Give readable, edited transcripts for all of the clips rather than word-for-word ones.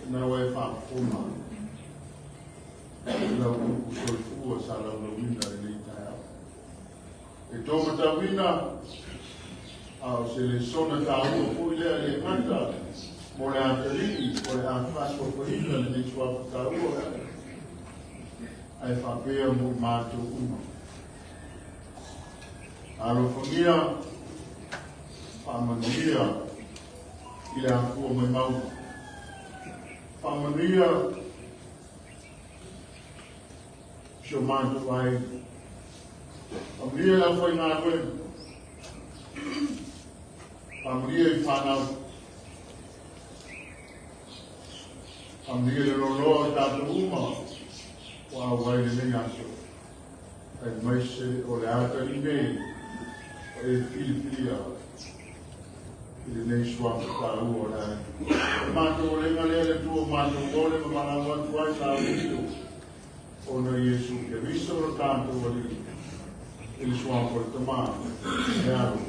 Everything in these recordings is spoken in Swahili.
na wai fa fuma la u sala la winda le ta e to mata winda a se le sona ta u le mata mo le anteri o le anfas o ko ina le tswa ta u ai fa pe mo ma tu uma alo famia famania ile afu mo mau famania chamando vai família lá foi na água família e fanal família lolo da uma o vai de nenhaço é mais olhar para ninguém é filha ele nem sua para o olhar mas o olhar ele tu mas o olhar para o outro vai lá Ona Yesu ke viso o tanto wali il suo portama yaro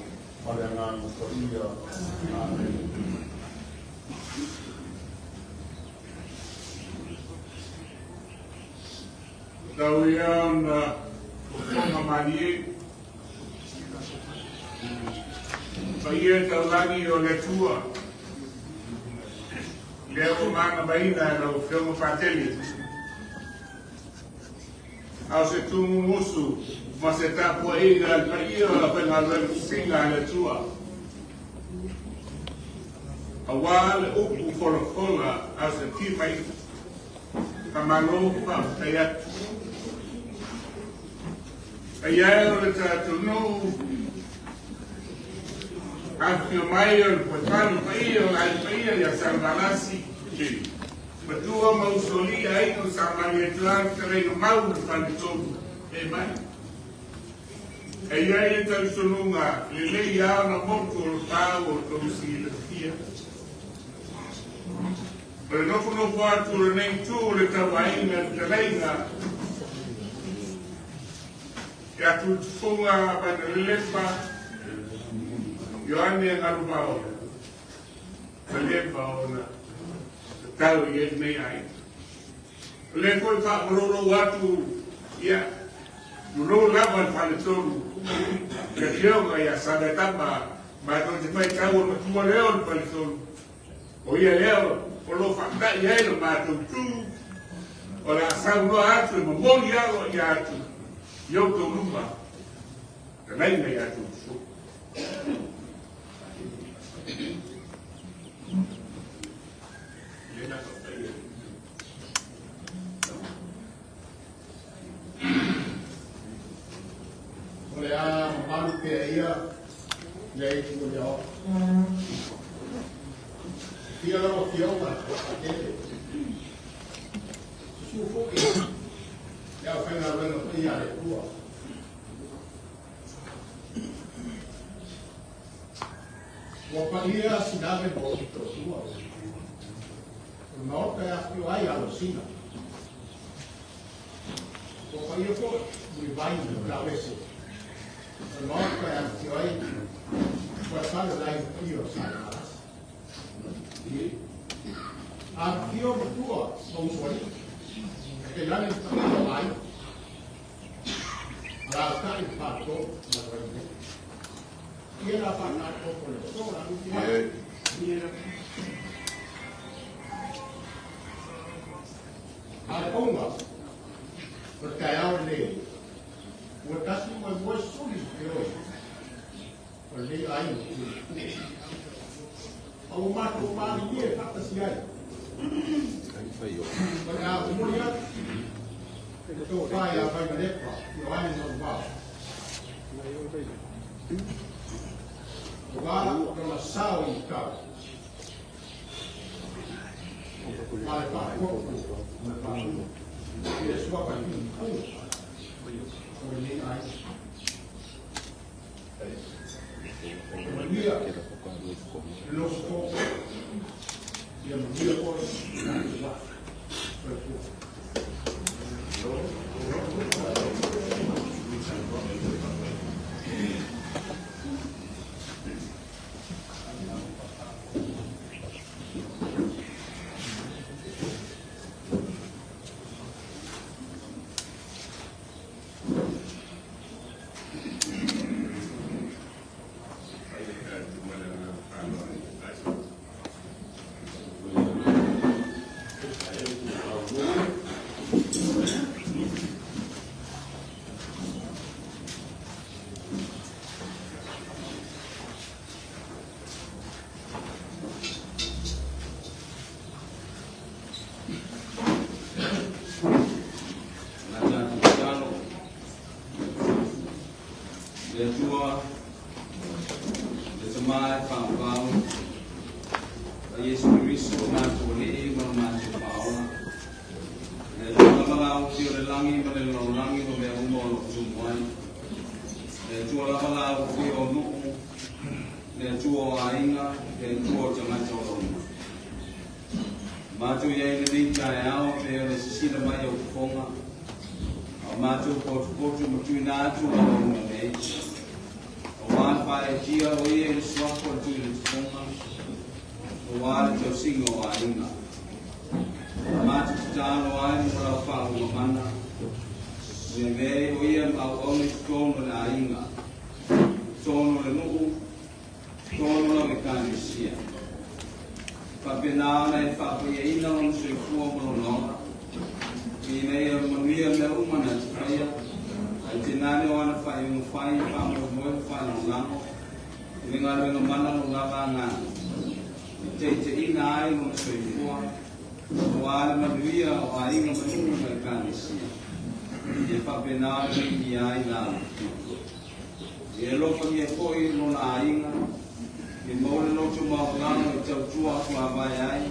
para ngano koria amen Dawian koma mali Baia lagi o le tua Leo mana baina no filmo fratelli Au se tumu musu, ma se tapo ega al paio la pena le singa le tua. Awal upu fola au se timai kamalo pa tayat. Ayao le tatu no afio maio el potano paio al paio ya salvanasi. Betua mausoli ai no samali tuan tereno mau fantom e mai e ai tal sununga le ya na monto pao to si le fia pero no funo quatro le nem tu le tawaina teleina ya tu funga ba le lepa yoane ngalubao lepa ona Tau ye nei ai. Le koi fa roro watu ya. Roro lava fa le tolu. Ke kio ya sabe tamba ba to te mai tau no tu leo pa le tolu. O ye leo o lo fa da ye lo ba to tu. O la sa no atu mo mo ya lo ya atu. Yo to lumba. Te mai me ya tu. Olha, malu que ia lei tu olhou. Dia lá o fiel lá, aquele. Sufoque. Já foi na rua no dia de rua. O palia a cidade de Porto Sua. O norte é a que vai a Lucina. O palia foi muito bem no cabeça. O norte é a que vai passar lá em Rio Salas. A Rio Tua, vamos ver. Que lá em Rio vai. Lá está em Pato, na frente. E ela vai na copa. Alponga, porque há uma lei. O caso é muito solitário. A lei aí. O mato o marinho é para se aí. Porque a mulher o pai a vai levar, o homem não vai. Agora, pela sal e tal. Vai para o corpo. E a sua família. Maria, los corpos. E a Maria pode lá. le langi ma le langi no me umo lo sumwai. Le tua la bala o ki o no. Le tua ainga, le tua chama chorona. Matu ye ni kai ao te le sisina mai o fonga. Matu ko mutu na tu o me. O wan pa e tia o ye le swako tu le fonga. O wan te singo ainga. Matu tano ai mo la fa o mana. Se ve o ye ma o me tono na ainga. Tono le no. Tono la mekanisia. Papena na fa po ye ina on se fu mo no. Ina ye manuia le umana tsaya. Aitinane wana fa yung fa mo fa no lango. Ninga le no mana no nganga. Te ina ai no se fu. Wala manuia o ai no manu mekanisia. Ye papena le ai na. Ye lo pa ye ko i no na ainga. Ni mo le no tuma o nganga o tau tua kwa vai ai.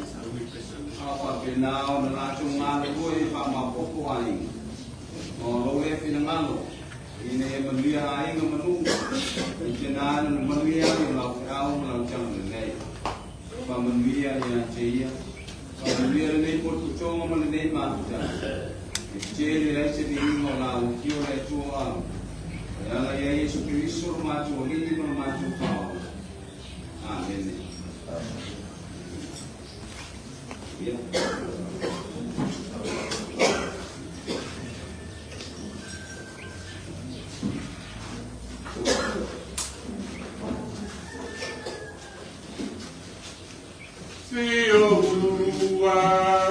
Apa penao na la tunga le ko i pa ma popo ai. O lo e fina ngalo. Ine e manuia ai no manu. I tena no manuia i la au na tau nei. Pa manuia ia teia. Pa manuia le po tu tonga ma le nei ma ta. Che le se ni no la o kio le tua. Ala ia Yesu Kristo ma tu ni no ma tu pa. Amen. Yeah. See you, love,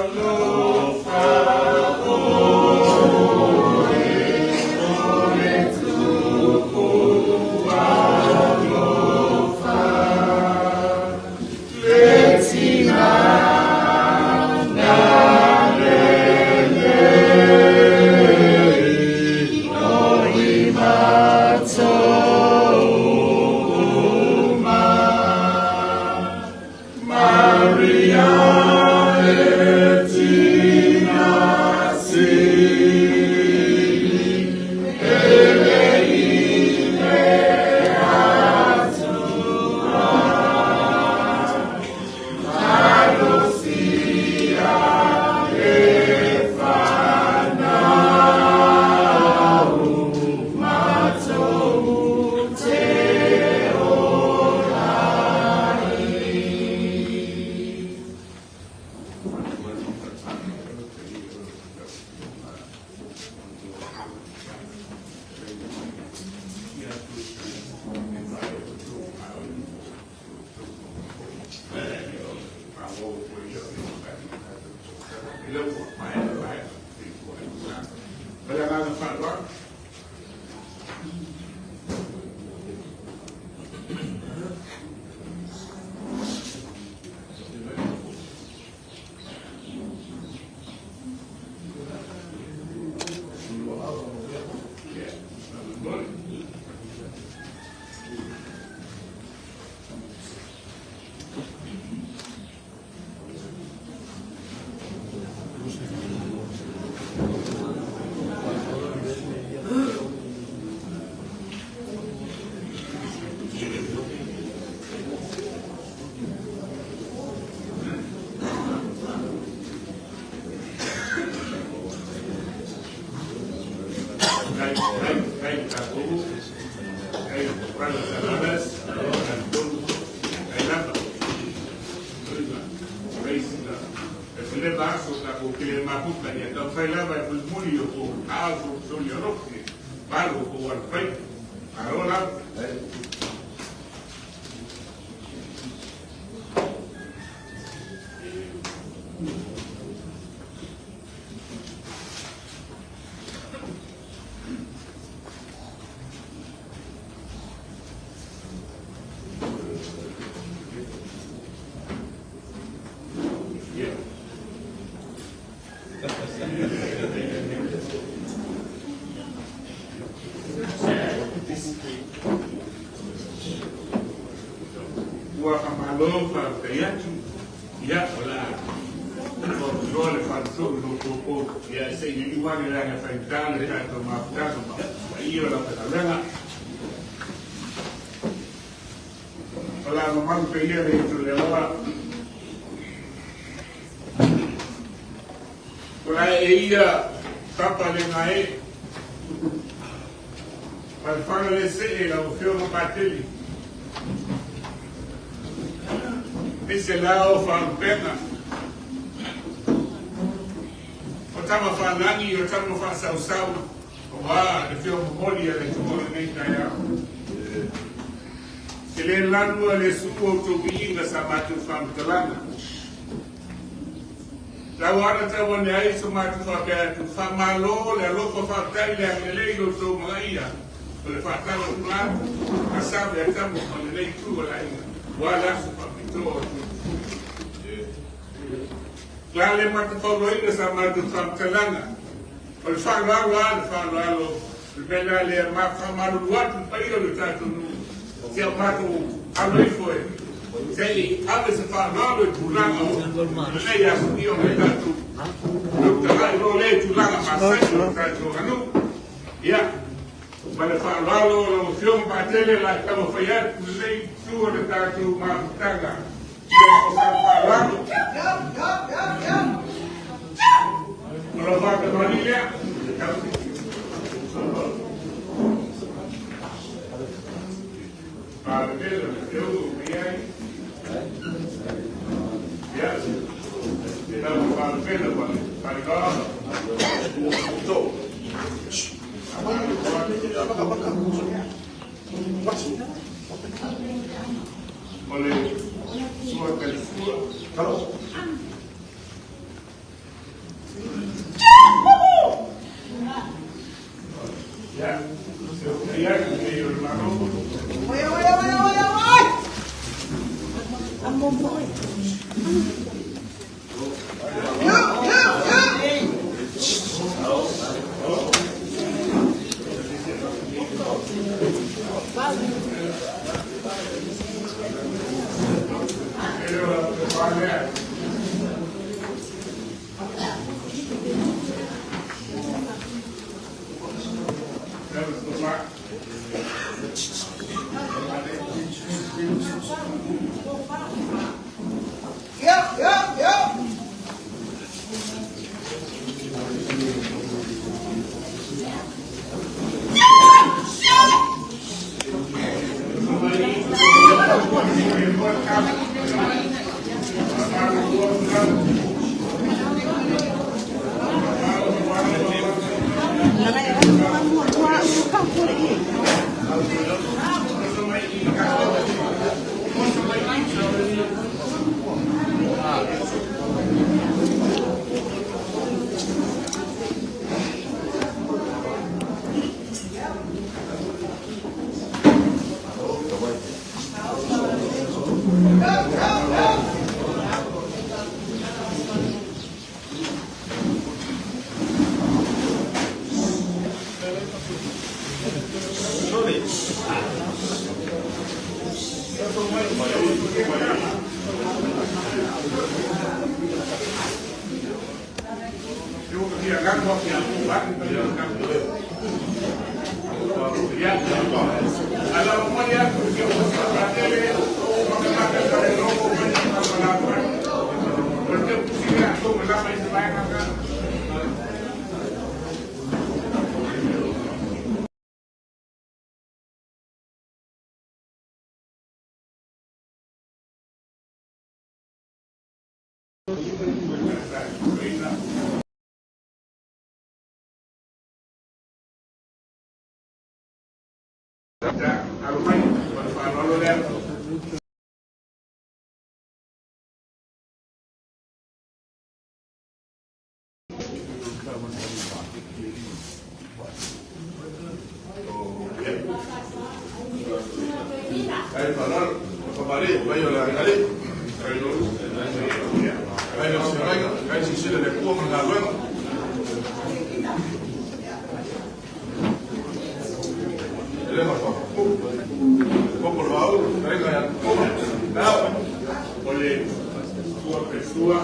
le falso lo poco ya se igual era la enfrentar tanto más tanto ahí la pedalera hola mamá pedía de esto le daba hola ella tapa de nae para fare le se la opzione battelli e se la fa pena Tama fa nani o tama fa sau wa le fio moli le tumo nei kaya ele lanu le suo to binga samatu fam talana la wara ta wona ai samatu fa ka tu fa malo le loko fa tai le le lo to maia le fa ta lo plan asabe tamo con le tu la wala su fa pito Lale mata favoita sama tu famtalanga. O falo, o bela le ma famaru watu pairo le tatu no. Se o mato aloi foi. Se ave se falo e tulanga o. Le ya subiu le tatu. No tala no le tulanga masai no tatu anu. Ya. Para falo la opción batele la como fallar le tu le tatu ma tanga. Kalau pakai vanilya, kalau itu biaya, ya, kita kalau beda paling kalau itu, boleh suara kali kalau ya, saya que hermano. Voy. Amo boy. Oleh sua pessoa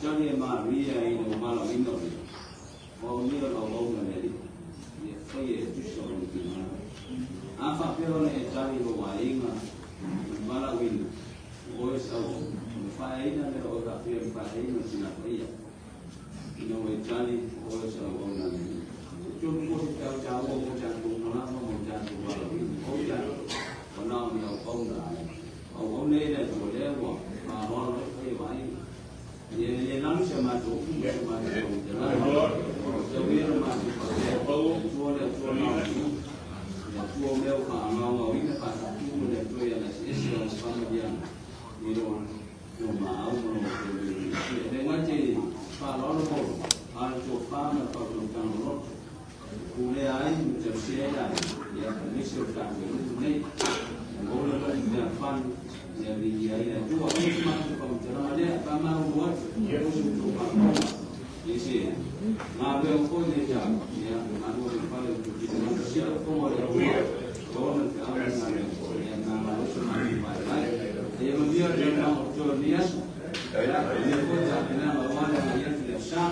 Johnny Maria in the Malawino, or near a long lady, the fire to show him. Alpha Pione, Johnny Wainga, Malawino, voice of fire and or the fear of fire in a fire. You know, a Johnny voice of one. Chúng tôi theo cháu ông chàng cùng nó lắm ông chàng cùng vào ông chàng còn nào nhiều ông là ông nên là chủ đề của mà họ nói cái vậy thì lắm xem mà chủ mà chủ cho biết mà chua là chua nào chua đeo cả mau ngồi cái phải chua là chua là sẽ sửa xong bây giờ đi đâu mà ông để nói chi pha đó nó khổ ăn chuột pha mà còn dùng càng nó Kule ai mchemshia ya misho tangu ni ngolo ya fan ya bia ya tu kama kwa mtana kama huwa ya kushukuru yesi na leo kwa ni ya mambo pale tukimshia kwa ya kwa kama ya na mambo pale ya mbio ya kwa nia ya kwa na mwana ya sha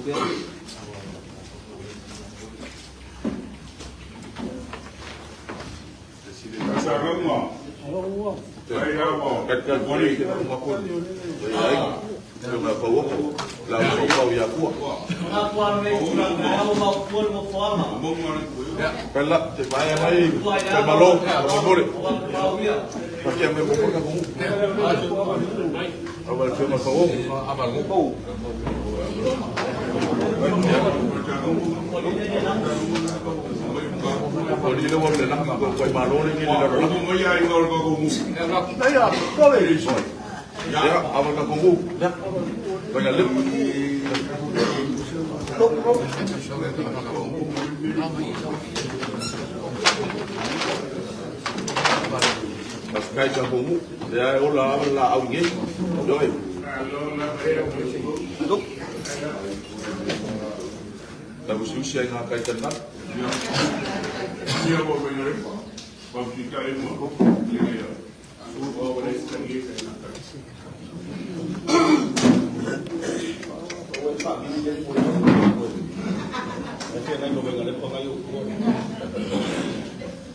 dia. Kasarama. Ay ako. Kat boli makul. Ay. Kena bawa la kau ya ku. Pela te vai aí. Te malou, boli. Pakai me boli ka ku. Awal tu ma kau, amal kau. Boli le boli nak kau malou ni ni la. Aku mau ya ingol ko mu. Saya kau ni. Ya, awal ka ku. Ya. Banyak lep. Mas kai ka ku. Ya, ola la au ni. Rồi. Đúng. La bususia nga kai tan. Dia mau benar. Pabrik kali mau. Ya. Suruh orang lagi saya nak.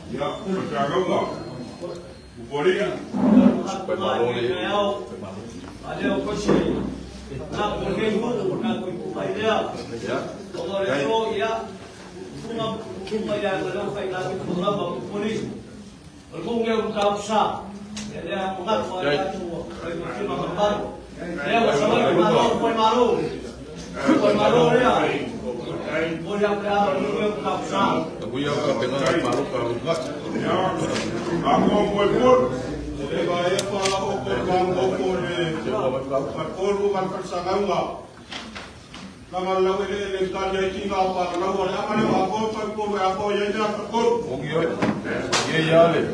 Ya, berjaga enggak? Boleh kan? Ada apa sih? Nak pergi dulu, nak pergi dia. Kalau itu ya, cuma ya kalau saya lagi pulang baru polis. Kalau dia buka usaha, dia mengaku ada semua. Mesti makan. Dia bersama malu, pun malu dia. Boleh apa dia buka usaha. Aku yang kau dengar malu kau enggak. Ya, aku mau pun. Sebaya pala okor ni. Okor bukan persangka. Kalau lalu ini kerja tinggal apa? Lalu apa ni? Aku pun aku yang jadi okor. Oke, ye ya le.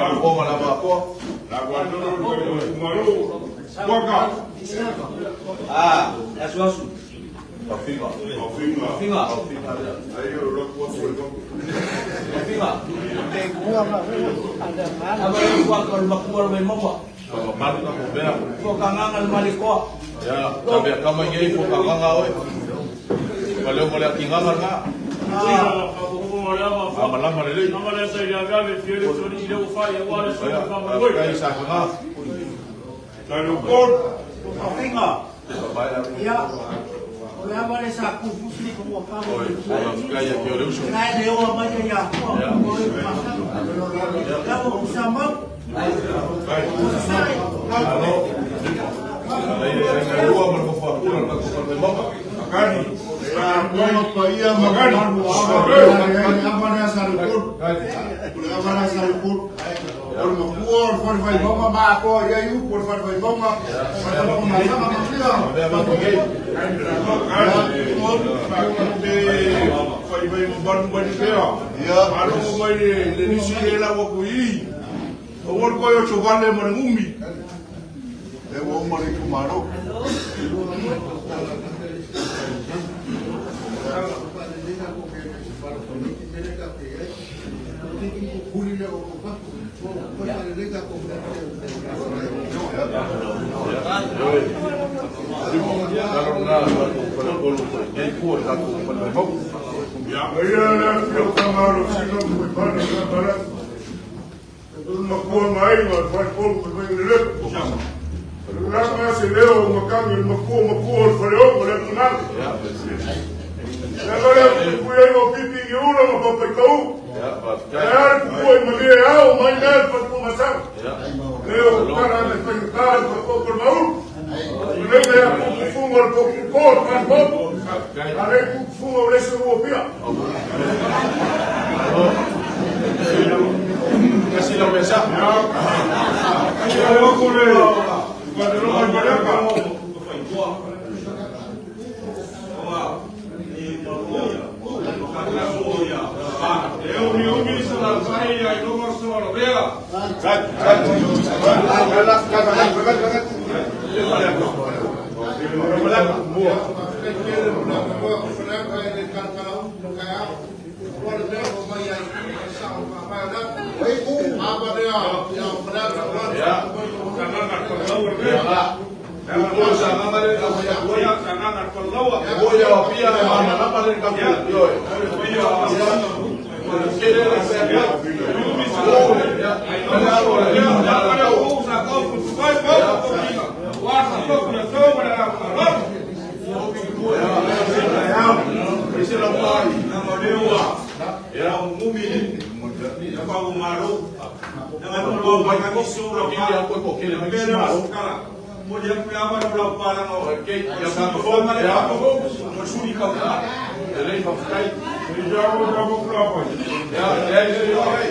Aku malah apa? Lagu dulu malu. Buka. É suasu. Afirma. Finga. Ayo rokok pun. Finga. Apa yang buat kalau makmur memang apa? Kalau malu aku berak. Kau kangen maliko. Ya, tapi kamu ini bukan kau oi. Kalau boleh tinggal mana? Amalan mana ni? Amalan saya jaga fiore suri dia ufai awal suri kamu. Kau isa kena. Lalu pun. Finga. Bayar. Ya. Olha agora essa confusão como o carro. Oi, kaya kau usul. Nah, dia orang macam ya. Ya, mau sama. Ay, gua berkofar ular tak kofar memang. Kani. Aku ia makan. Apa dia saripur? Apa dia saripur? Por vai vamos ma ko ya yu por vai vamos ma sama dia. Ada apa lagi? Vai memban bani dia. Ya, kalau mau ni sih lah aku ini. Awal ko yo chobale marangumi. Ewo mari kumaro. Ya, iya, eu kamaro sino muy para para. Makuha mai, vai pouco, vai ler. Lá se leu uma câmera, makuha, falou, olha que nada. Agora fui aí ao pipi e uma para pegar. Foi material, mas não para começar. Eu para me perguntar para o baú. Eu ia para fumo al pouco cor, para pouco. Aí fumo o resto do pia. Kasih lo biasa. Ya, eu vou comer. Quando não vai para cá. Eu me unis na saia e não gosto de ver. Kulo sana mare ka moya Voy a sanar al Córdoba. Moya wapia mana na mare ka yo. Quiere hacer ya. Ese lo pai. Era un humilde. Ya pago malo. Ya me Lo pongo vai para com que se o que ele foi porque ele vai ensinar. Mulher que lava no para no. Ok, Já sabe como é que o suri calma. Ele vai ficar aí. Ele já vou para o próprio. Ele vai.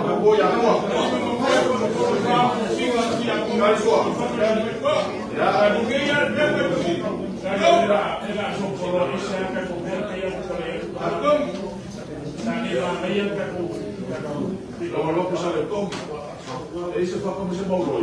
Eu vou já Lo que sale con. Ese fue como se movió.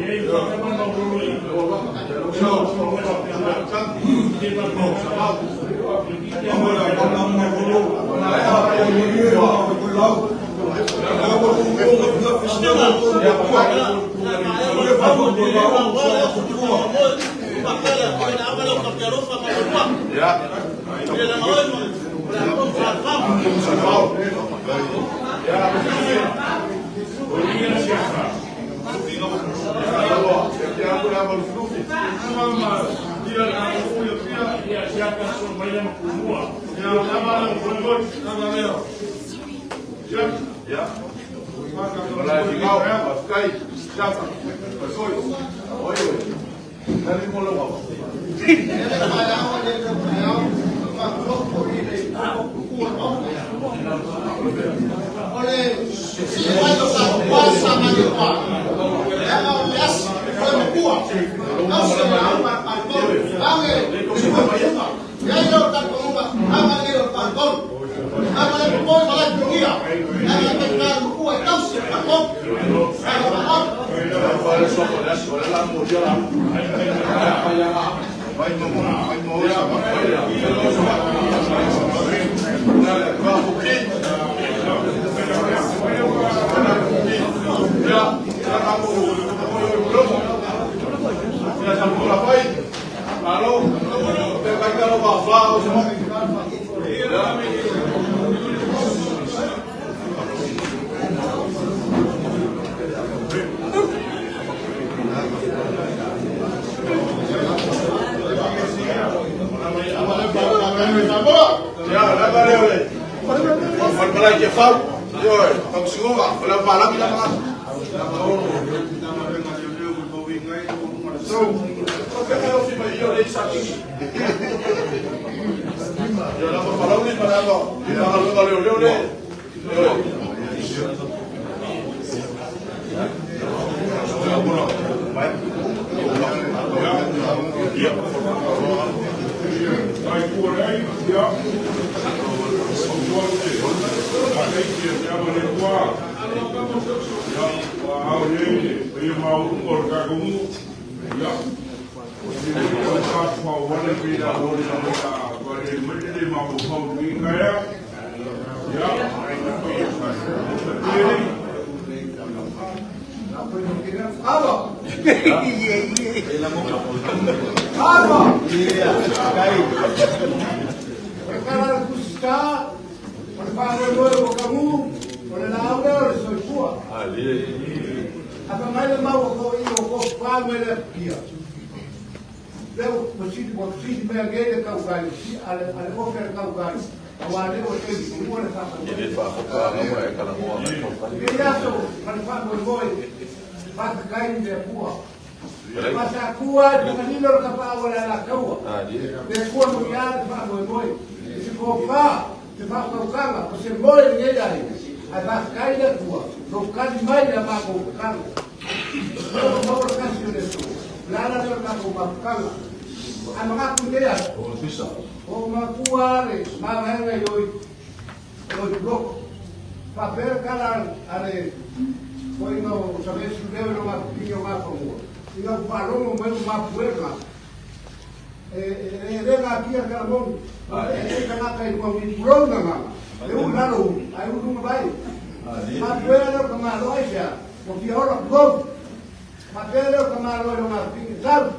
Papel o camaro no marfim, sabe?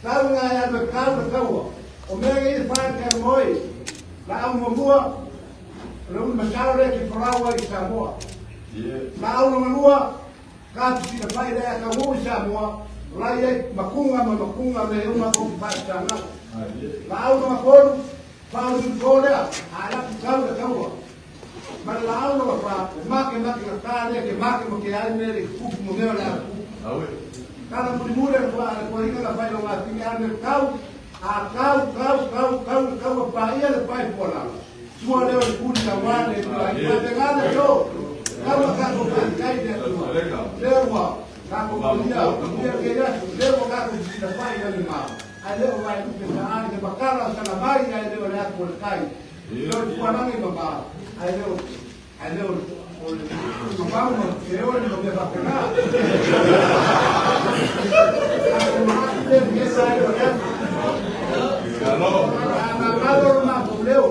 Sabe na área do carro da rua. O meu aí faz que é moi. Lá uma rua, uma chave que falava em Samoa. Lá uma rua, caso se vai daí a rua em Samoa. Lá é macunga, né? Uma rua que faz Samoa. Lá uma cor, faz um cor, a lá que carro da rua. Mas lá uma para, máquina que carne, que máquina que há nele, cupo no meu lado. Cada mulher a ainda vai lá ficar no carro, a carro para ir para fora. Sua leu o curso da guarda, vai pegar no show. Carro para cair dentro. Leva, carro para leva carro de vai animar. Aí leva vai pensar, de bacana, na vai, aí leva lá por cai. Eu fui lá em Baba. Aí leva vamos, eu não me vacinar. Agora uma problema.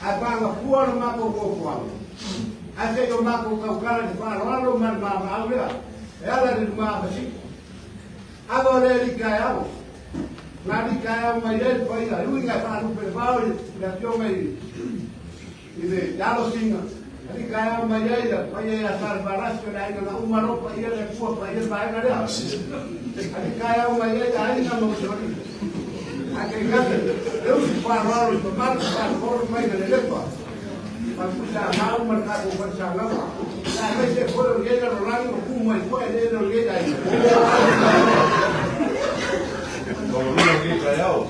Agora pua uma pouco. Até eu mago o cara de farol, mas mago ela de uma assim. Agora ele caiu. Lá de caiu uma ele foi lá. Eu ia falar no preparo e já tinha meio. E já lo tinha. Jadi kaya mayaya, mayaya asal baras kena ini na umaro payah dan kuah payah baik ada. Jadi kaya mayaya ini nama usuri. Akhirnya terus paror paror main dari lepas. Pasca mau mereka bersama. Saya se fueron llegar orang como el fue de no llega ahí. Como no aquí callado.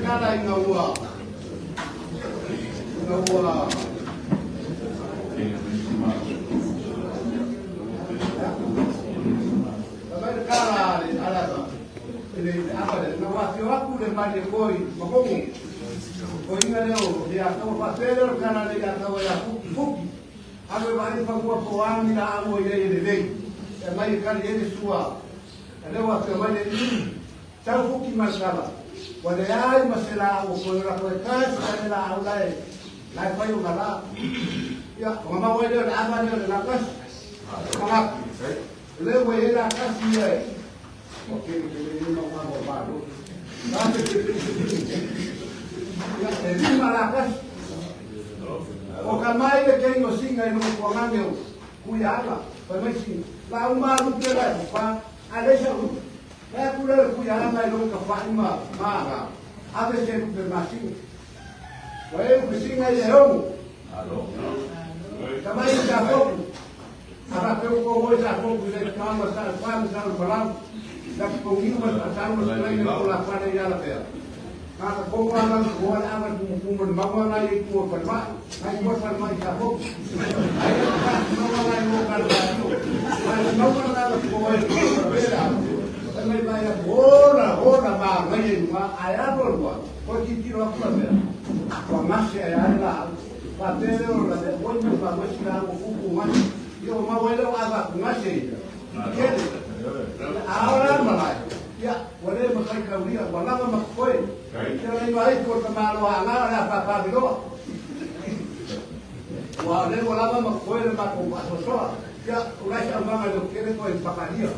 Kada inaua Tapi kada ada ini apa deh nawasi aku dan mandi koi makomu koi ngadeo dia tahu pasal karena dia tahu ya kuki aku balik pangua puang ina amo ya ini deh mai kali ini sua ada waktu mai ini tahu kuki masalah Wadai masalah ukul rakyat adalah awalnya, lain payu kala, ya mama wajah apa dia lakas, kalap, lepas dia lakas dia, okey ini mama baru, ya ini malakas, okamai dia kau singa ini mukaman dia, kuyala, permisi, lau malu dia lah, pak, ada siapa? Saya pula kuyala mai long kapan ma, ada siapa bermasing, saya bermasing aja dong. Kamai siapa? Apa kau kau siapa? Kita kamu masal balam, tapi pengiru masal lagi pola pada yang lain. Maka kau orang kau amat kumpulan bawa lagi kau bermak, lagi buat bermak siapa? Ayat bawa lagi kau bermak, bawa lagi kau berbeda. Também vai ora vai aí agora porque tirou a câmera com a marcha aí lá bater ora depois me vai mostrar o cuco mais eu uma vez eu ava com a cheia agora malai ya boleh makai kauria wala ma foi então aí vai por tomar lá lá para virou wala wala ma foi ma com a só ya o resto vamos do que depois paparia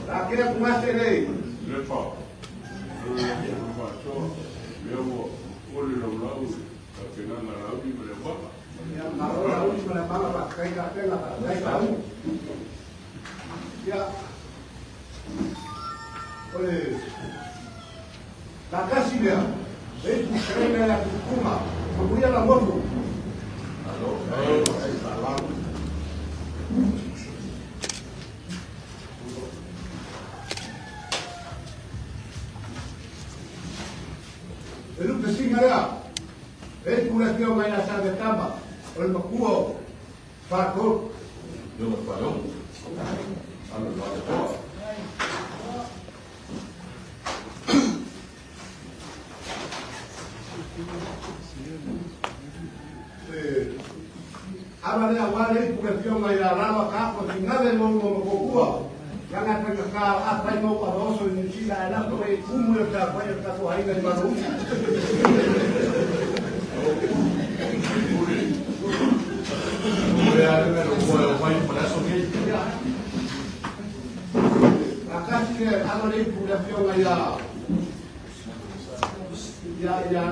Akhirnya kumasih ni. Lepas, so dia boleh lalu, tapi nak lalu berapa? Yang lalu berapa lah? Kayak lah, kayak tahu. Ya, boleh. Tak kasih dia. Itu kerana yang hukum. Kemudian lah motor. Lalu kesini ada. Pula dia main asal bertambah. Oleh makuo, fakor. Yo me falló. Abang awal ini bukan cuma yang lama kapal, tinggal yang mau kukua, yang akan kekal apa yang mau pada usul ini sila na ko ay kumulo ta pa yung tako ay ng maru. Akas ke ano rin pula piyo ngaya. Ya.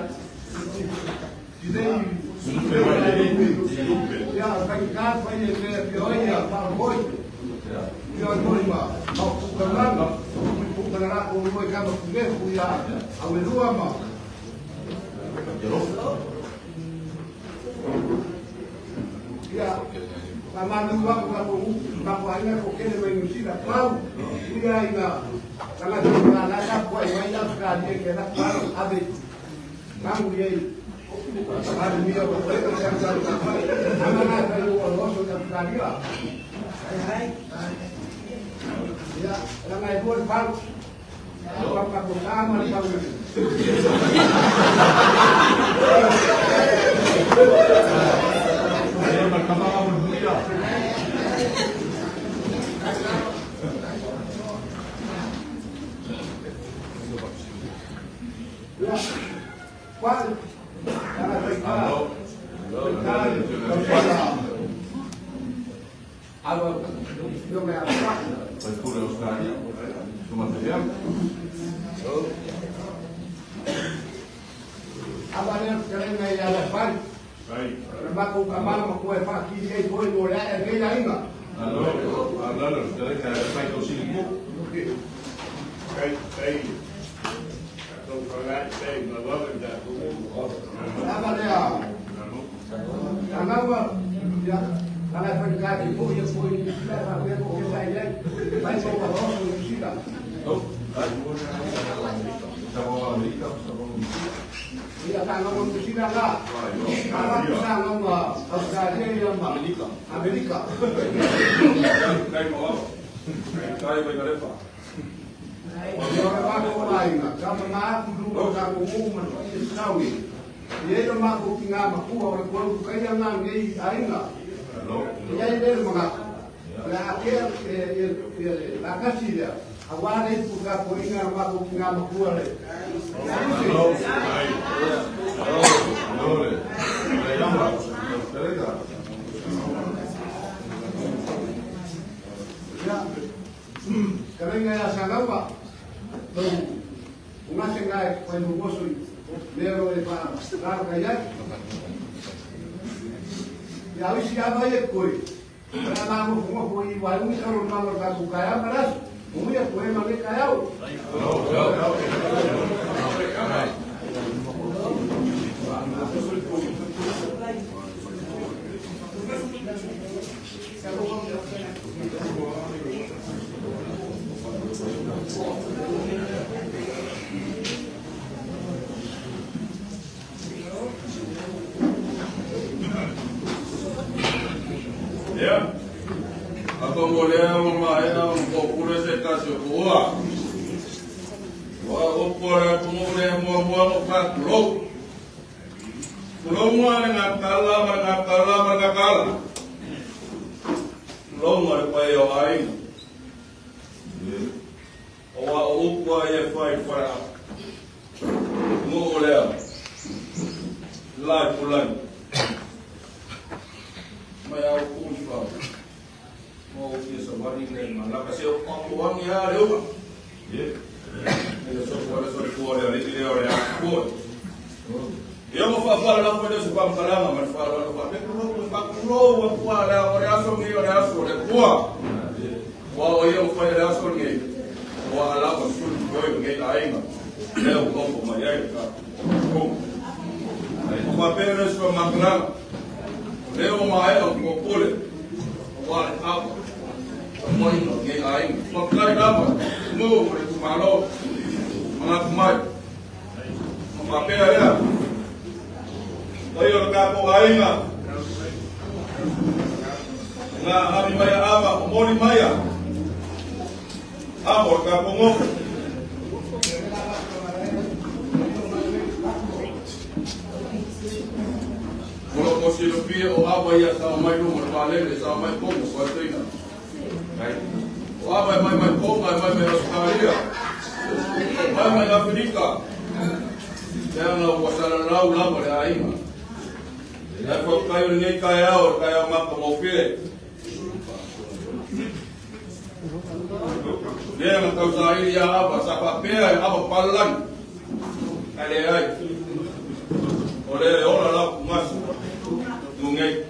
Ya, pagkat pa yung piyo ya pa boy. Piyo boy ma. Mau kukalan, kukalan ko mo ka mo kuge kuya. Awelua ma. Ya. Sama dua kamu kokele menyusila kau dia ina kalau kita nak buat banyak sekali kita kalau ada kamu dia ada dia boleh kerja sampai anak kalau orang sudah sekali lah ya ramai buat bang apa bersama kamu Amerika. Karena ya sangat pak, tuh, umat sengai pelu bosui, lero lepas lar kayak, ya wis siapa ya koi, karena kamu semua koi walau kalau nomor satu kaya beras, kamu ya koi mana kaya? Ya, ako mulher mamaya mpokule sekasyo kuwa. Wa opora kumule mo pa kulo. Kulo mo ngakala margakala. Kulo mo pa yo ai. Owa upwa ye fai para. Mo mulher. Lai pulan. Maya ulipa mau bisa mari len mana kasi uang ya leu ye ele só fora ali ele olha por eu vou falar lá para isso para falar mas fala para que não para pro para olha só me olha só de boa o eu foi olha só ninguém o ala para sul foi ninguém aí mas eu como mas aí tá bom o papel é só maclan leo mai o popule wa apa mo ino ngai ai mo kai apa mo re kumalo mga kumai mo papel ya tayo ka po ai nga ami maya ama mo ni maya amo ka po mo kalau kau lebih apa ya sama itu berbalik sama itu seperti itu, right? Apa mai kau mai harus kali ya, Saya wasala lau lama le aima. Ya ko kayo ni kaya mak mo pile. Dia nak tahu saya ya apa siapa pia apa palan. Ale ai. Oleh orang lah mas. Dungai.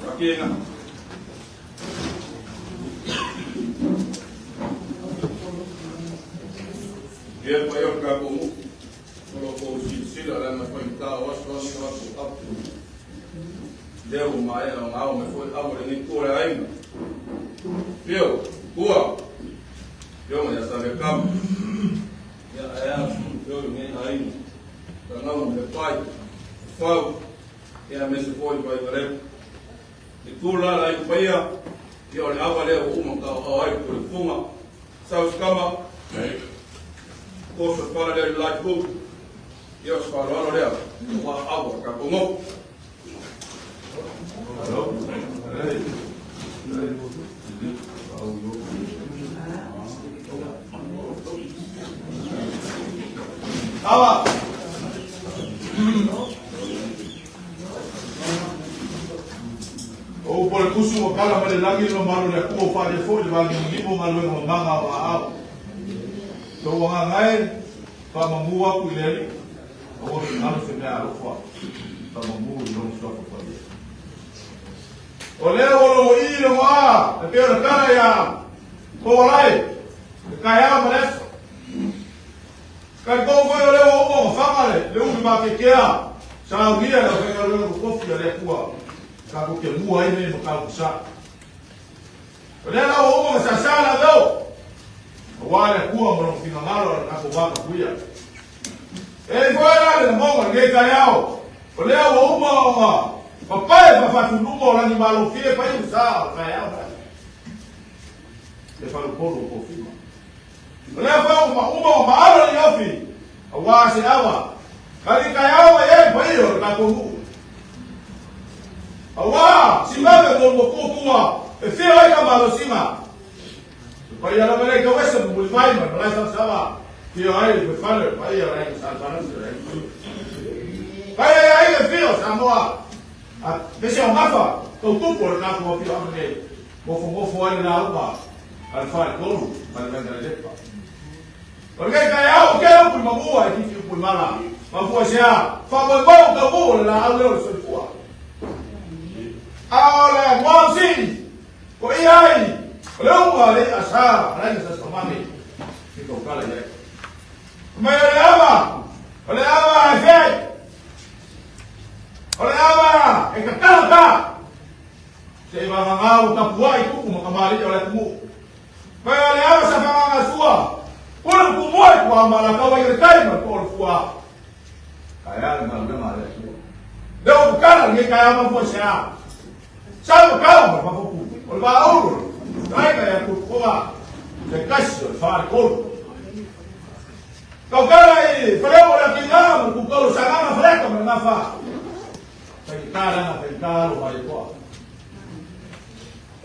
Pakai na. Dia payah kamu. Kalau kau sila dan macam tahu was up. Dia rumah yang awak macam awak ini kau lain. Dia, gua. Dia macam saya kam. Ya ayah, dia ini lain. Karena awak lepai, fau. Ya mesti foi vai berep. Itulah lain payah. Dia orang awak dia rumah kau awak berfuma. Saus kama. Kau sekolah dari laku. Yo sekolah dia, wah awak kampung. Awak. O por kusu wakala pada lagi no malu le ku fa de fo de bagi ngibo malu no manga wa au. To wa ngai pa mamua ku le. Ora não se me arrufou. Estava muito longe da família. Olha o ilo lá, aquele cara ya, colai, caiu mas, caiu foi olha o bom, famale, leu me bate que a, saugia, eu o copo de rua, cabo que mu aí mesmo cabo chá. Olha lá o bom, essa sala deu. Olha rua, mas no final na covada cuia. Ele foi lá no monte, ele caiu. Olha o uma, papai vai fazer número lá de malofia para usar, caiu. Ele falou polo confirma. Olha foi uma água de ofi, a wase água. Kali caiu aí foi eu na comu. Awa, se vai ver o coco, e fio aí com malocima. Vai lá ver que o esse não vai mais, mas lá estava. Fio aí, me fala, vai aí que está falando. Vai aí, fio, Samoa. Deixa eu mafa, tô por na com o fio aí. Vou fora na rua. Al fare todo, al vendere l'eppa. Perché caiao, che non prima mua, e ti puoi mala. Ma poi se ha, fa quel buon lavoro, la allora sei fuori. Allora, buon sì, poi hai, l'uomo lì a sa, lei sa stamani. Che toccare lei. Ma le ama, è fai. Le ama, è cattata. Se va a mangau tapuai tu, ma kamari oleh mu. Kaya leava sa panganga sua. Pulang kumuai ku amala kau ay rekai man ko fua. Kaya nang mala sua. Deu bukan ngi kaya man po siya. Sa kau ma po ku. Ol ba ol. Dai kaya ku kuwa. Se kasyo fa ko. Kau kaya faleo la kinam ku ko sa nga freka man na fa. Kaya kala na kalo ba ko.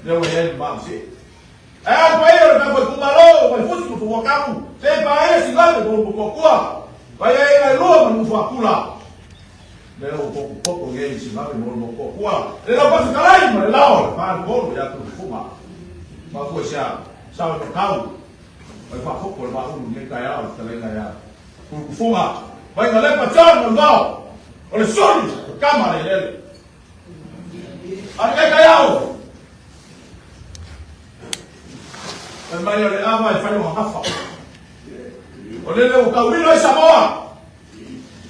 Deu ele ba si. Kwa hiyo tunapokumbalo walifuzi kutuwa kamu. Sepa yeye singabe kwa kwa hiyo ile roho mnufakula. Leo popo ngeni singabe kwa. Leo basi kalaima lao para bolo ya kufuma. Makosa sawa kau. Waifa popo ba ulu ngeka yao talenga ya. Kufuma. Wai ngalepa chana ngao. Ole sori kama lele. Angeka yao. Mas eu leava e falei uma rafa. Olha o cauino é Samoa.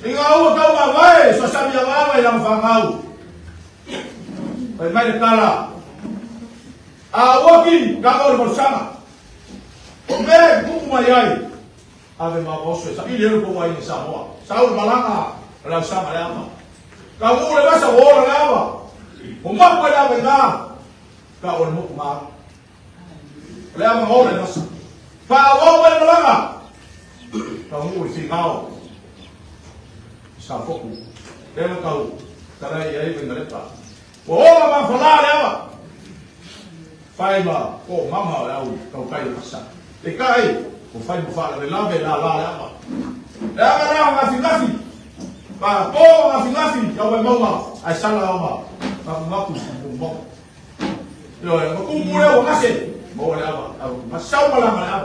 Tinggal kau mawai, so sabia mawai yang fangau. Mai kala. Awaki kau bersama. Ome buku mayai. Ave maboso sa ile ko mai Samoa. Saul malanga la sama lama. Kau le basa wora lama. Umma ko la benda. Kau le mukma. Leva uma hora nossa. Falou para lá. Kamu sinau. Safoku. Leva kau. Cara aí vendreta. Ora vai falar leva. Faiba, oh mama lá o kau cai passa. E cai. O faiba fala de lá leva. Leva lá uma fingafi. Ba po ngafi ya wa mau ai sala ma. Ba ngaku mo. Yo ko kumule wa kase. Mo le aba. Masau mala mala.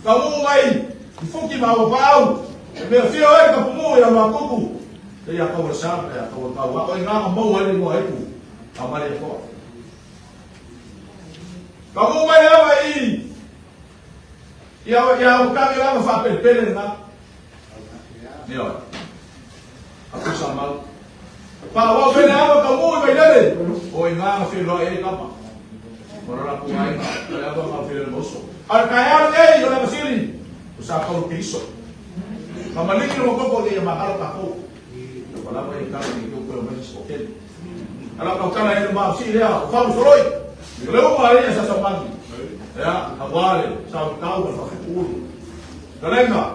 Ka mu mai. Fuki ma wa pau. Me fio e ka pumu ya ma kuku. Ya ka wa sa ya ka wa ka wa ko nga mo wa ni mo ai ku. Amale ko. Ka mu mai aba i. Ya o ka ga fa pele na. Yo. Aku sama. Pak awak benda apa kamu benda ni? Oh ingat film ini apa? Orang aku main, kalau apa mau film bosok. Al-Kayal ni, orang Mesir, usah kau pisau. Kamu ni kalau kau boleh mahal aku. Kalau apa yang kau itu kau mesti okey. Kalau kau kan ada mahal dia, kau soroi. Kalau kau ada yang sesuatu, ya awal, sama kau berpakai ulu. Kalau enggak,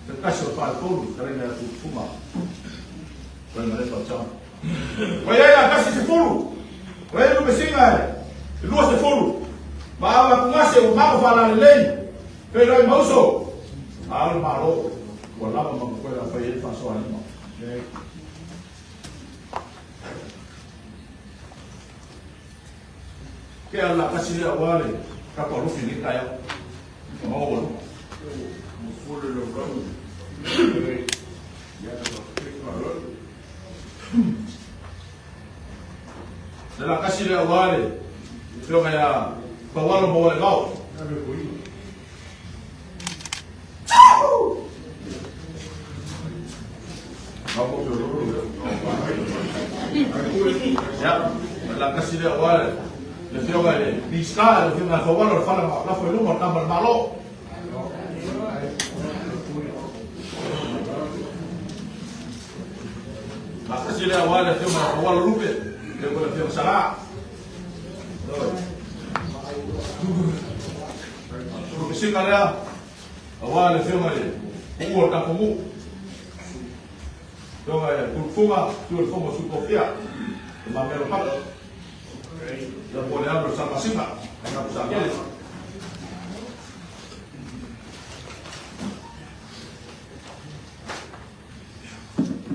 terkasih berpakai kerana itu cuma. Kalau mereka macam, kaya kasi sepuluh, kaya lu besinga, luas sepuluh, bawa pengasih, bawa falan lain, kaya lu mauso, al malo, wala pa magkukwela pa yun pasoan mo. Kaya la kasi niya wale, kapag rufin tayo, mawawala. Full of them. Dalam kasih dia awal, dia kaya bawal bawal kau. Ya, dalam kasih dia awal, dia kaya di sekolah dia nak bawal orang falang, nak bawal orang tambah malu. Maka sila awal dia awal rupit. Dia boleh film salah. Mesti kalau awal film ni, umur tak umur. Dong ay kulfunga, kulfunga sukopia. Mamelo pak. Dia boleh ambil bersama singa. Enggak bisa jadi.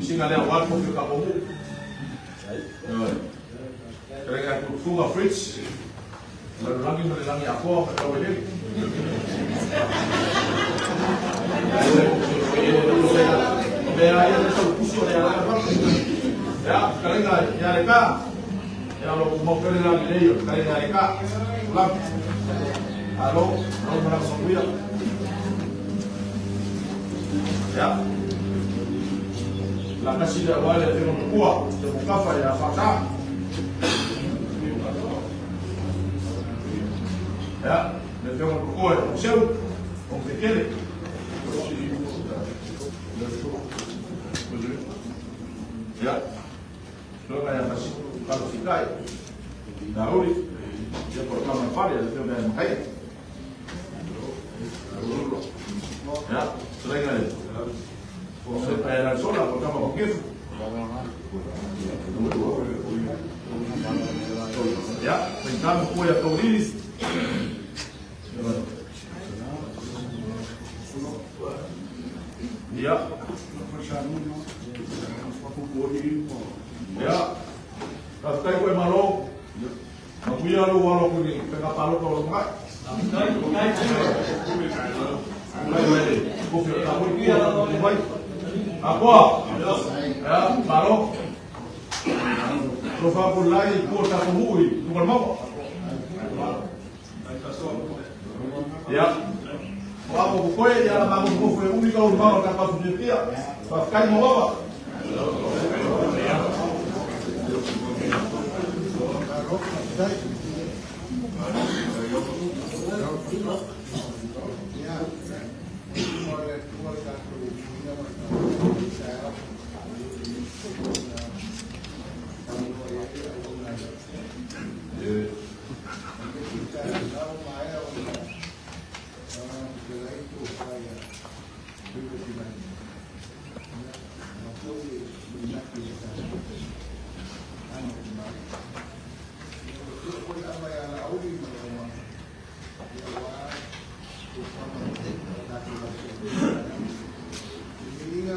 Mesti kalau awal pun tak umur. Kaya kulfunga fridge. Lalu lagi menelangi aku, kau ini. Ya, kali nggak nyareka, ya lo mau kali lagi deh, kali nyareka, ulang. Halo, mau menang sembuya. Ya, langkah sida wale dengan kuat, terbuka ya fakta. Ya, dengan kuat, siapa? Komplikasi. Ya, lo kaya kasih kalau sikai, dahulu dia pertama kali dia sudah makai. Ya, selain itu, saya bayar solar pertama begitu. Ya, tentang kue atau liris. Ya. Ya, kata kue malo, aku ya lu walau kuni tengah palu kalau enggak. Apa? Ya, malo. Profa pun lagi kota kumui, bukan mau. Ya. Apa kue ya bangun kue unik kalau mau dapat subjektif. Pakai mau apa? Ini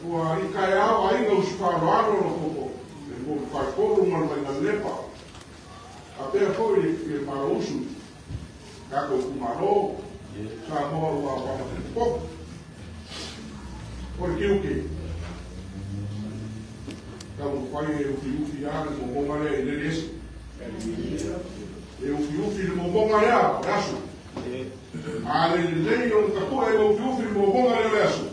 Ua i kai awa inga usukaro no koko. E ko whakoro mai lepa. A pēr hoi e marausu. Kako kumaro. Sa moa ua wamate poko. Ore ke uke. Kau whai e uki ane mo mongare e nere esi. E uki mo mongare a, rasu. A le lei o kapoa e uki mo mongare a rasu.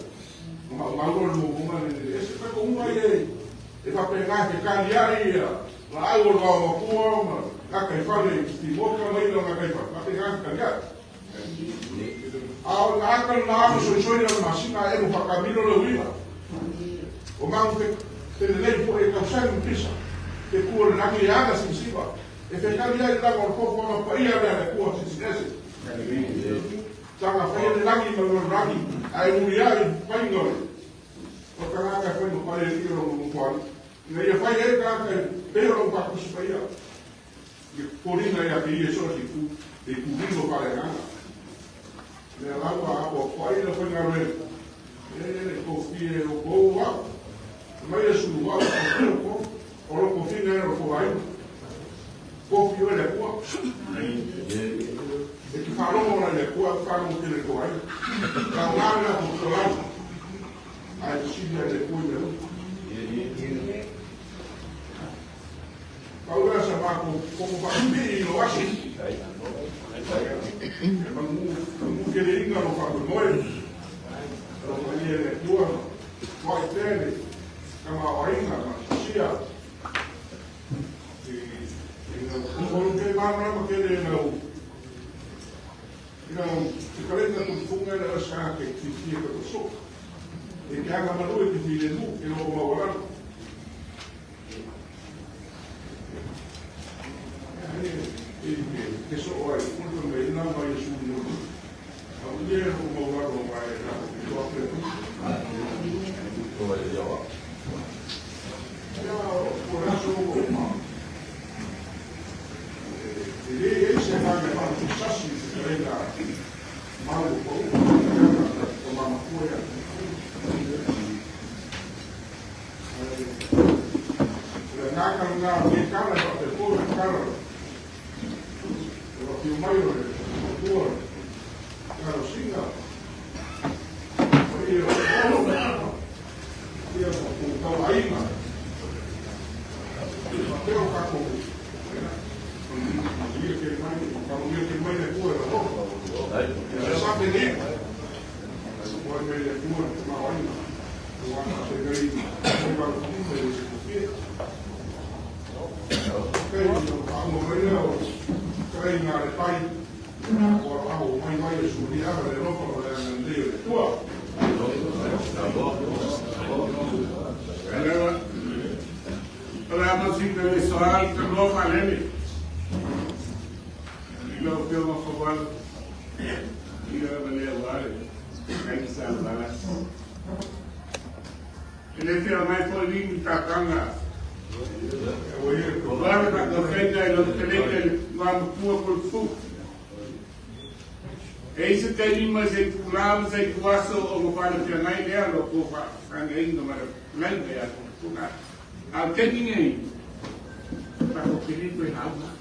Malor mo mongare e nere esi. Kako umai e whapenga ke kariari e la auro wa mapua ma kaka i whare i moka mai no kaka i whapenga ke kariari. A akal na amu soisoi na masina e mo whakamino le uiwa. O mangu te lei po e kausai pisa. Te kua rangi e ana sinsiva. E whekari ai langa o koko na paia rea le kua sinsinese. Tanga whaia le rangi ma rangi ai uri ai paingore. O kangaka whai no paia i ro mo kwari. Nga ia whai e kaka pero o kakusi paia. I porina ia ki ie sora i kuringo pare nganga. Lea laua a o whai na whai ngaro e. E ko fie o kou wau. Mai e suru wau ko o roko fina e roko ai. Ko fio e le kua. E ki wharongo na le kua, wharongo ki le kua ai. Ka ngana ko tolau. Ai sida le kua i le ru. Kaura sa mako komo whakumi i no wasi. E mangu ke le inga no whakumoe. Roko i e le kua. Wai tēne. Kama wainga, sia. Kung kaya mana naman kaya na si kalenda kung funga na sa akin, si ka tusok. E kaya nga manuwi, pipilin mo, kaya ako mawalan. Keso ay, kung kung may ina may suyo. Ang hindi ako mawalan mo kaya na ito ako ito. Ito ay yawa. Kaya, por eso, ele se vai levar o saci de lá mal o povo tomar uma folha na canga de cara de povo cara o que o maior o povo cara singa e o tal aí mas eu caco Kalau dia terima dia kuat, saya sampai ni, buat dia kuat, mawan, buat segala ini, bukan kita yang sekutip. Kalau kamu beriau, kerana ada pai, orang tahu mai sudah ada lepas orang dia tua. Kalau masih dari soal kedua kali ni. Ilo pio mo fawal ilo bale wale kai sa balas ele fia mai po ni takanga o vale pa do fenda ilo teleke ma pu por fu esse tem mas em pulam sei quaso o mo fala que nai le lo ko fa kan indo mara lai be a kuna al teningi pa ko pinito e hawa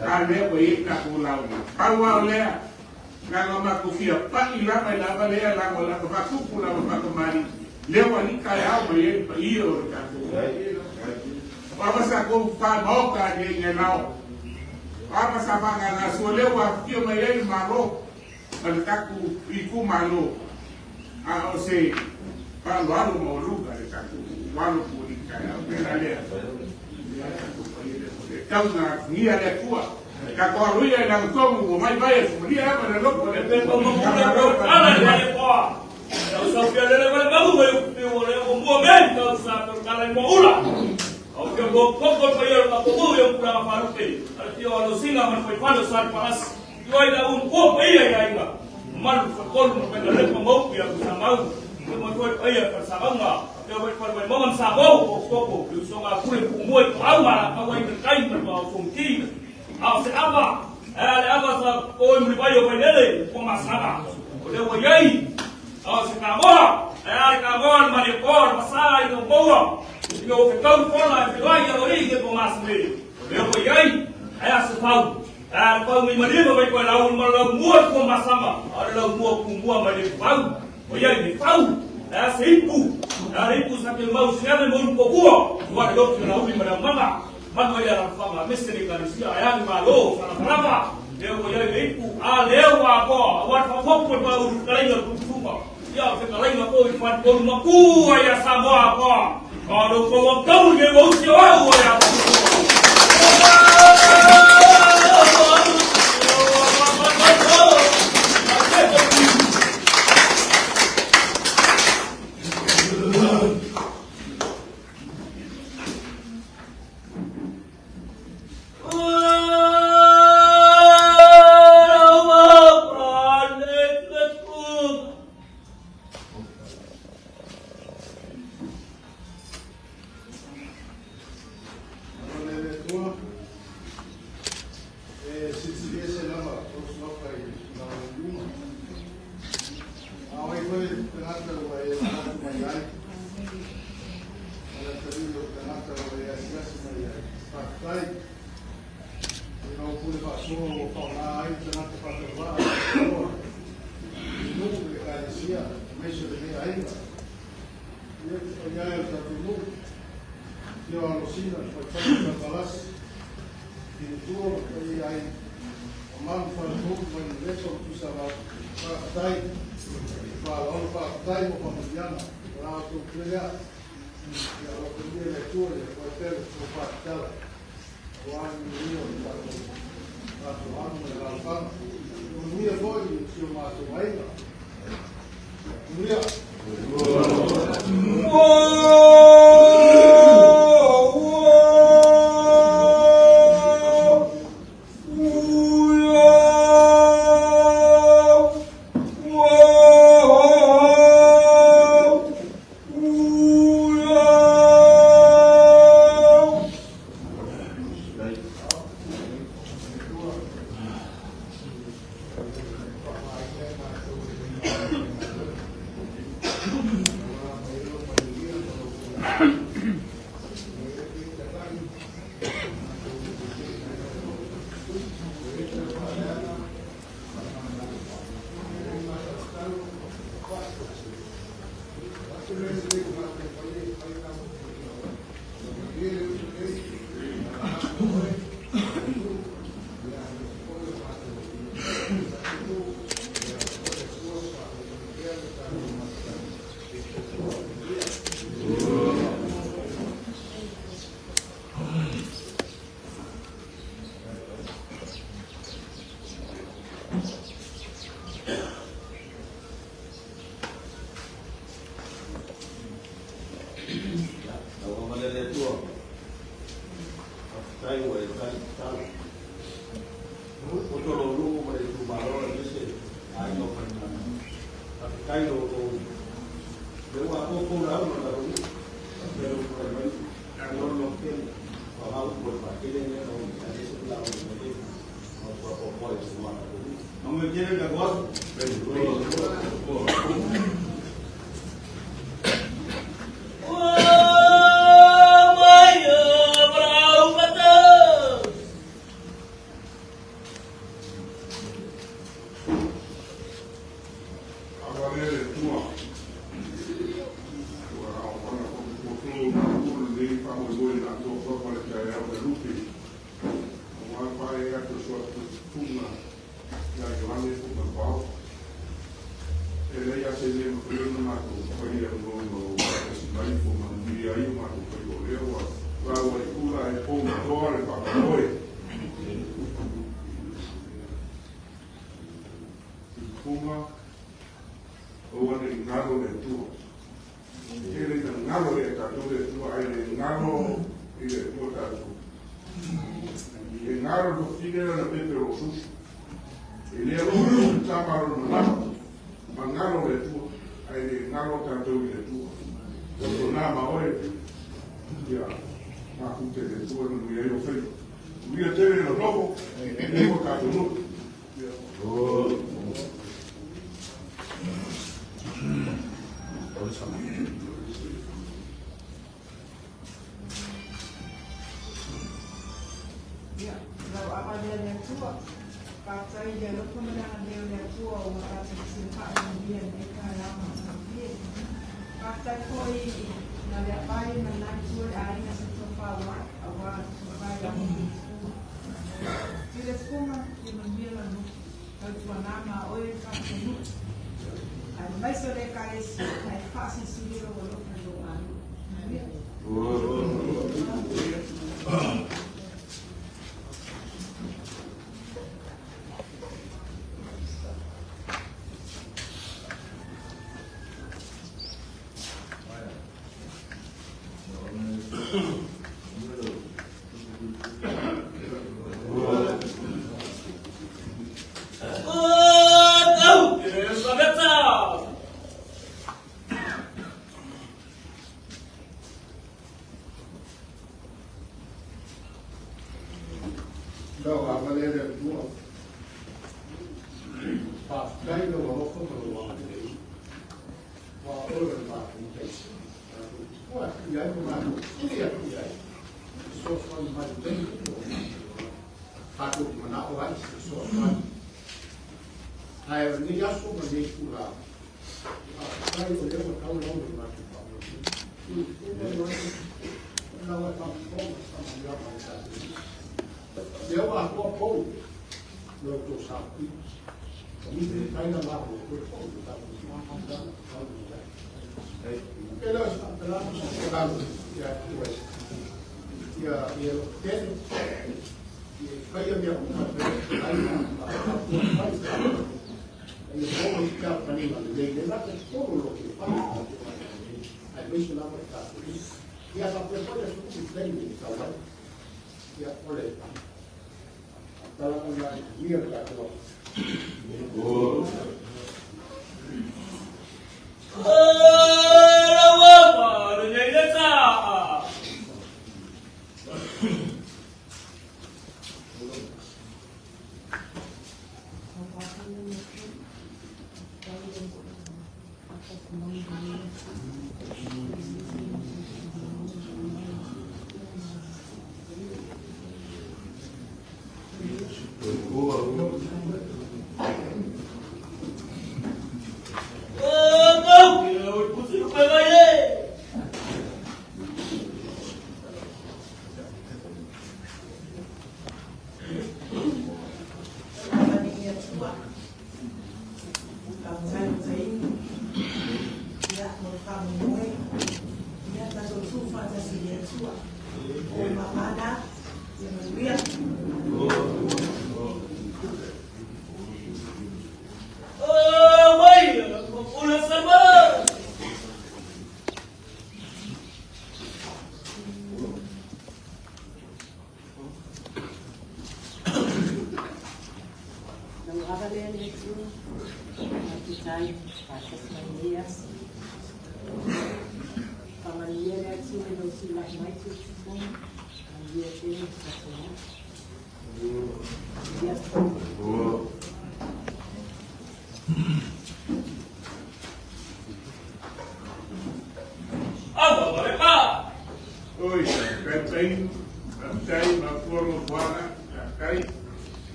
ale ko ika ko lawa pawa le ngalo ma ko fia pa ila ba la ba le la ko la ko fa ku la ba ko mari le wa ni ka ya ba ye pa io ka ko pa sa ko fa mo ka ni ne nao pa sa ba nga na so le wa fio ma ye ma ro ba ka ku i ku ma lo a o se pa lo alo mo lu ka ka ku wa lo ku ni ka ya ba le Kauna ni ada kuat. Kakak luya yang kamu mai bayar dia apa nak lok boleh Kamu mula ala dia kuat. Kalau sampai ada lepas baru boleh membuat men kalau sampai kalau mau ulah. Kalau dia pokok bayar apa pun yang kurang apa rupi. Arti orang singa mana pada saat pas. Jual dah kok bayar ya inga. Man fakol mana lepas mau yang sama. Cuma tuan bayar bersama enggak. Dia berperang mohon sabau koko. Justru aku le kumui kau malah kau yang terkait berbau fungsi. Aku siapa? Apa sa kau yang berbayar bayar ni? Kau masalah. Kau wajai. Aku siapa? Kamu Yo ke kau pola ke wai ya ori ke pomas me. Yo ko yai aya se pau. Pau mi mari ba ko la un mal muat ko masama. Ada la muat ku muat mari pau. O yai ni pau. Aya se ipu. Dari ipu sa ke mau siame mo ko ko. Wa do ke la un mara mama. Mano ya la fama mestri kanisia aya ni malo sana brava. Yo ko yai ipu a lewa ko. Wa fa ko ba u kalainga ku tumba. Ya ke kalainga ko ifat ko maku ya samoa ko. Kalau kau tahu dia mau siapa ya?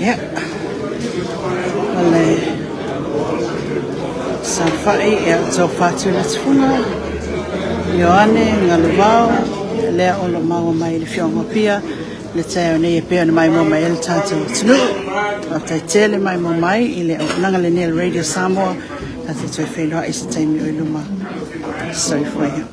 Ya. Ole. Safai ya tofatu na tfunga. Yoane ngalubao lea olo mago mai le fionga pia le teo nei e peo na mai mo mai el tato tunu o tai tele mai mo mai i le o nanga le Nel Radio Samoa a te toi whenua i se taimi o i luma sorry for you